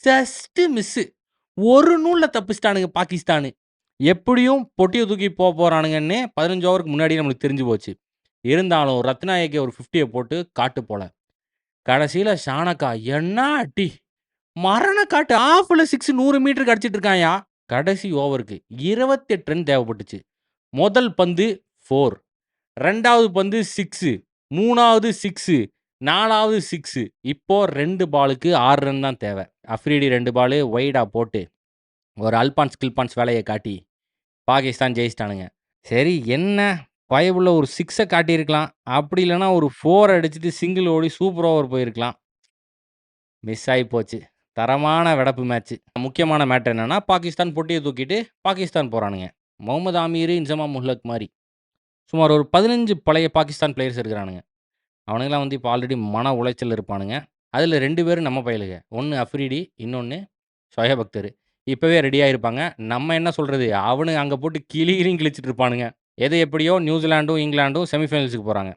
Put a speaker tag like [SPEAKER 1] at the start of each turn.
[SPEAKER 1] Just miss. ஒரு நூல்ல தப்பிச்சுட்டானுங்க பாகிஸ்தானு. எப்படியும் பொட்டிய தூக்கி போறானுங்கன்னு 15 ஓவருக்கு முன்னாடியே நம்மளுக்கு தெரிஞ்சு போச்சு. இருந்தாலும் ரத்னாயகே ஒரு 50ய போட்டு காட்டு போல. கடைசியில ஷானக்கா என்ன அடி! மரண காட்டு. ஆஃப்ல 6 100 மீட்டருக்கு அடிச்சிட்டு இருக்கான்யா. கடைசி ஓவருக்கு 28 ரன் தேவைப்பட்டுச்சு. முதல் பந்து 4, 2வது பந்து 6, 3வது 6, 4வது 6. இப்போ 2 பாலுக்கு 6 ரன் தான் தேவை. அஃப்ரிடி 2 பாலு வைடா போட்டு, ஒரு அல்பான்ஸ் கில்பான்ஸ் வேலைய காட்டி, பாகிஸ்தான் ஜெயிச்சுட்டானுங்க. சரி என்ன பயபுள்ள ஒரு 6 காட்டியிருக்கலாம். அப்படி இல்லன்னா ஒரு 4 அடிச்சுட்டு சிங்கிள் ஓடி சூப்பர் ஓவர் போயிருக்கலாம். மிஸ் ஆயி போச்சு. தரமான வெடப்பு மேட்ச்சு. முக்கியமான மேட்டர் என்னன்னா, பாகிஸ்தான் பொட்டிய தூக்கிட்டு பாகிஸ்தான் போறானுங்க. முகமது ஆமீர், இன்சமாம் உல்-ஹக் மாரி. சுமார் ஒரு 15 பழைய பாகிஸ்தான் பிளேயர்ஸ் இருக்கிறானுங்க. அவனுங்கலாம் வந்து இப்ப ஆல்ரெடி மன உளைச்சல்ல இருப்பானுங்க. அதுல 2 பேரும் நம்ம பயலுக. ஒண்ணு அஃப்ரிடி, இன்னொன்னு ஷோயப் அக்தர். இப்பவே ரெடியா இருப்பாங்க. நம்ம என்ன சொல்றது? அவனுங்க அங்க போட்டு கிழி கிழின்னு கிழிச்சிட்டு இருப்பானுங்க. எது எப்படியோ நியூசிலாண்டும், இங்கிலாண்டும் செமிஃபைனல்ஸ்க்கு போறாங்க.